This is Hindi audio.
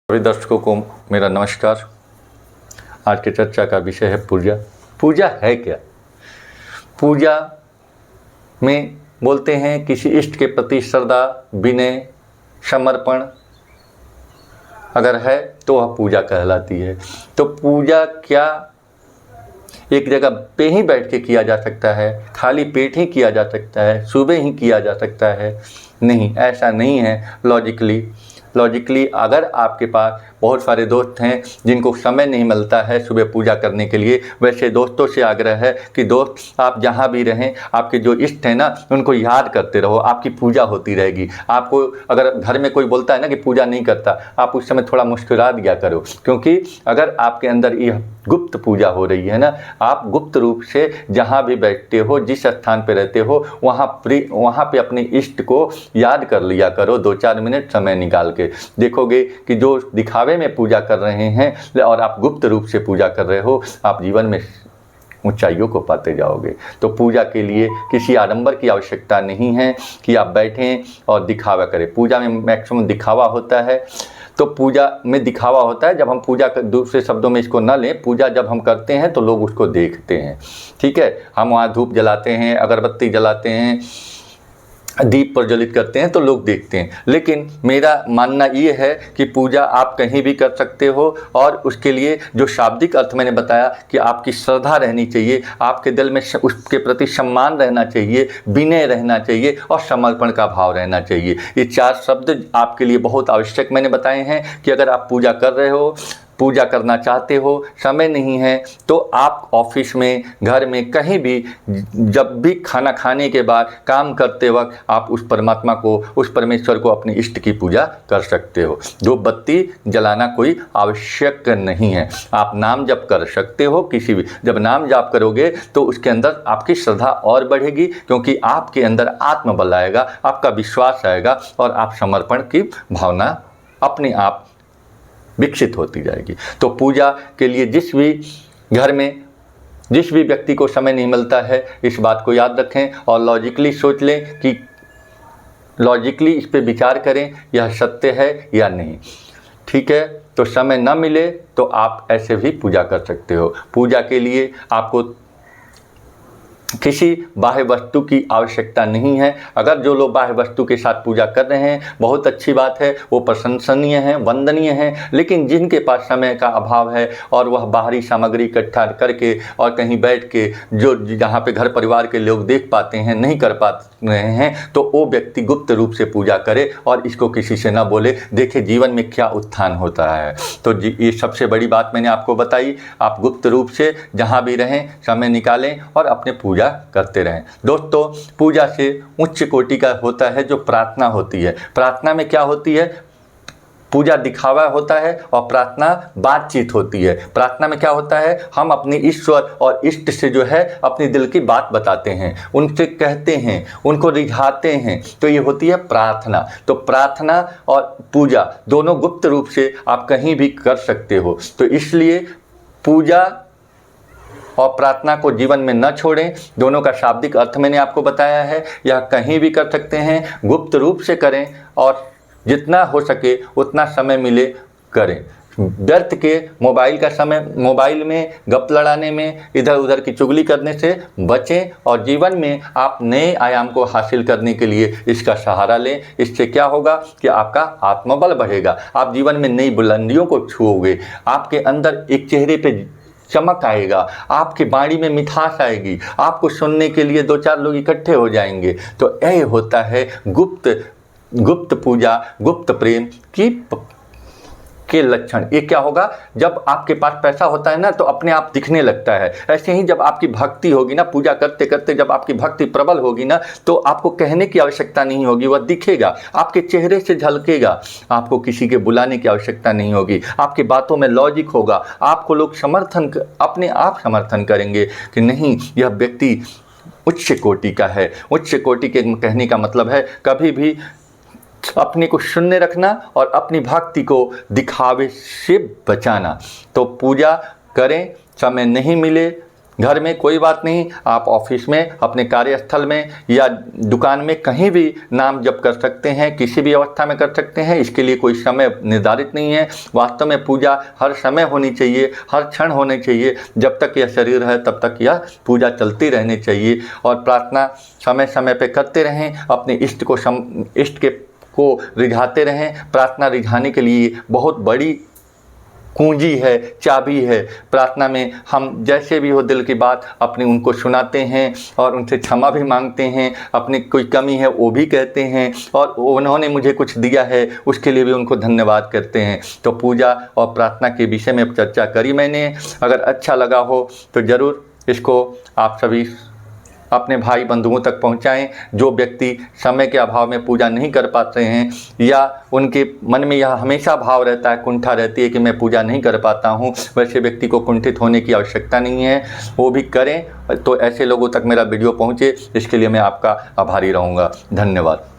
सभी दर्शकों को मेरा नमस्कार। आज की चर्चा का विषय है पूजा। पूजा है क्या? पूजा में बोलते हैं किसी इष्ट के प्रति श्रद्धा, विनय, समर्पण अगर है तो वह पूजा कहलाती है। तो पूजा क्या एक जगह पे ही बैठ के किया जा सकता है, खाली पेट ही किया जा सकता है, सुबह ही किया जा सकता है? नहीं, ऐसा नहीं है। लॉजिकली अगर आपके पास बहुत सारे दोस्त हैं जिनको समय नहीं मिलता है सुबह पूजा करने के लिए, वैसे दोस्तों से आग्रह है कि दोस्त आप जहाँ भी रहें, आपके जो इष्ट हैं ना उनको याद करते रहो, आपकी पूजा होती रहेगी। आपको अगर घर में कोई बोलता है ना कि पूजा नहीं करता, आप उस समय थोड़ा मुस्कुरा दिया करो, क्योंकि अगर आपके अंदर यह गुप्त पूजा हो रही है ना, आप गुप्त रूप से जहाँ भी बैठते हो, जिस स्थान पे रहते हो, वहाँ पे अपने इष्ट को याद कर लिया करो। 2-4 मिनट समय निकाल के देखोगे कि जो दिखावे में पूजा कर रहे हैं और आप गुप्त रूप से पूजा कर रहे हो, आप जीवन में ऊंचाइयों को पाते जाओगे। तो पूजा के लिए किसी आडंबर की आवश्यकता नहीं है कि आप बैठें और दिखावा करें। पूजा में मैक्सिमम दिखावा होता है। तो पूजा में दिखावा होता है जब हम पूजा दूसरे शब्दों में इसको न लें, पूजा जब हम करते हैं तो लोग उसको देखते हैं। ठीक है, हम वहाँ धूप जलाते हैं, अगरबत्ती जलाते हैं, दीप प्रज्वलित करते हैं तो लोग देखते हैं। लेकिन मेरा मानना ये है कि पूजा आप कहीं भी कर सकते हो, और उसके लिए जो शाब्दिक अर्थ मैंने बताया कि आपकी श्रद्धा रहनी चाहिए, आपके दिल में उसके प्रति सम्मान रहना चाहिए, विनय रहना चाहिए और समर्पण का भाव रहना चाहिए। ये 4 शब्द आपके लिए बहुत आवश्यक मैंने बताए हैं कि अगर आप पूजा कर रहे हो, पूजा करना चाहते हो, समय नहीं है, तो आप ऑफिस में, घर में, कहीं भी, जब भी खाना खाने के बाद, काम करते वक्त आप उस परमात्मा को, उस परमेश्वर को, अपने इष्ट की पूजा कर सकते हो। धूप बत्ती जलाना कोई आवश्यक नहीं है। आप नाम जप कर सकते हो किसी भी। जब नाम जाप करोगे तो उसके अंदर आपकी श्रद्धा और बढ़ेगी, क्योंकि आपके अंदर आत्मबल आएगा, आपका विश्वास आएगा और आप समर्पण की भावना अपने आप विकसित होती जाएगी। तो पूजा के लिए जिस भी घर में जिस भी व्यक्ति को समय नहीं मिलता है, इस बात को याद रखें और लॉजिकली सोच लें कि लॉजिकली इस पे विचार करें, यह सत्य है या नहीं। ठीक है, तो समय न मिले तो आप ऐसे भी पूजा कर सकते हो। पूजा के लिए आपको किसी बाह्य वस्तु की आवश्यकता नहीं है। अगर जो लोग बाह्य वस्तु के साथ पूजा कर रहे हैं, बहुत अच्छी बात है, वो प्रशंसनीय है, वंदनीय है। लेकिन जिनके पास समय का अभाव है और वह बाहरी सामग्री इकट्ठा करके और कहीं बैठ के, जो जहाँ पे घर परिवार के लोग देख पाते हैं, नहीं कर पा रहे हैं, तो वो व्यक्ति गुप्त रूप से पूजा करे और इसको किसी से ना बोले। देखे जीवन में क्या उत्थान होता है। तो ये सबसे बड़ी बात मैंने आपको बताई। आप गुप्त रूप से जहाँ भी रहें, समय निकालें और अपने पूजा करते रहें। दोस्तों, पूजा से उच्च कोटि का होता है जो प्रार्थना होती है। प्रार्थना में क्या होती है? पूजा दिखावा होता है और प्रार्थना बातचीत होती है। प्रार्थना में क्या होता है? हम अपने ईश्वर और इष्ट से जो है अपनी दिल की बात बताते हैं, उनसे कहते हैं, उनको रिझाते हैं। तो ये होती है प्रार्थना। तो प्रार्थना और पूजा दोनों गुप्त रूप से आप कहीं भी कर सकते हो। तो इसलिए पूजा और प्रार्थना को जीवन में न छोड़ें। दोनों का शाब्दिक अर्थ मैंने आपको बताया है। यह कहीं भी कर सकते हैं, गुप्त रूप से करें और जितना हो सके उतना समय मिले करें। व्यर्थ के मोबाइल में गप लड़ाने में, इधर उधर की चुगली करने से बचें और जीवन में आप नए आयाम को हासिल करने के लिए इसका सहारा लें। इससे क्या होगा कि आपका आत्मबल बढ़ेगा, आप जीवन में नई बुलंदियों को छूओगे, आपके अंदर एक चेहरे पे चमक आएगा, आपकी वाणी में मिठास आएगी, आपको सुनने के लिए 2-4 लोग इकट्ठे हो जाएंगे। तो यह होता है गुप्त पूजा, गुप्त प्रेम के लक्षण। ये क्या होगा? जब आपके पास पैसा होता है ना तो अपने आप दिखने लगता है। ऐसे ही जब आपकी भक्ति होगी ना, पूजा करते करते जब आपकी भक्ति प्रबल होगी ना, तो आपको कहने की आवश्यकता नहीं होगी, वह दिखेगा, आपके चेहरे से झलकेगा। आपको किसी के बुलाने की आवश्यकता नहीं होगी, आपकी बातों में लॉजिक होगा, आपको लोग अपने आप समर्थन करेंगे कि नहीं, यह व्यक्ति उच्च कोटि का है। उच्च कोटि के कहने का मतलब है कभी भी अपने को शून्य रखना और अपनी भक्ति को दिखावे से बचाना। तो पूजा करें, समय नहीं मिले घर में कोई बात नहीं, आप ऑफिस में, अपने कार्यस्थल में या दुकान में कहीं भी नाम जप कर सकते हैं, किसी भी अवस्था में कर सकते हैं। इसके लिए कोई समय निर्धारित नहीं है। वास्तव में पूजा हर समय होनी चाहिए, हर क्षण होनी चाहिए। जब तक यह शरीर है तब तक यह पूजा चलती रहनी चाहिए और प्रार्थना समय समय पे करते रहें। अपने इष्ट को रिझाते रहें। प्रार्थना रिझाने के लिए बहुत बड़ी कुंजी है, चाबी है। प्रार्थना में हम जैसे भी हो दिल की बात अपनी उनको सुनाते हैं और उनसे क्षमा भी मांगते हैं। अपनी कोई कमी है वो भी कहते हैं और उन्होंने मुझे कुछ दिया है उसके लिए भी उनको धन्यवाद करते हैं। तो पूजा और प्रार्थना के विषय में चर्चा करी मैंने। अगर अच्छा लगा हो तो ज़रूर इसको आप सभी अपने भाई बंधुओं तक पहुंचाएं। जो व्यक्ति समय के अभाव में पूजा नहीं कर पाते हैं या उनके मन में यह हमेशा भाव रहता है, कुंठा रहती है कि मैं पूजा नहीं कर पाता हूं, वैसे व्यक्ति को कुंठित होने की आवश्यकता नहीं है, वो भी करें। तो ऐसे लोगों तक मेरा वीडियो पहुंचे, इसके लिए मैं आपका आभारी रहूँगा। धन्यवाद।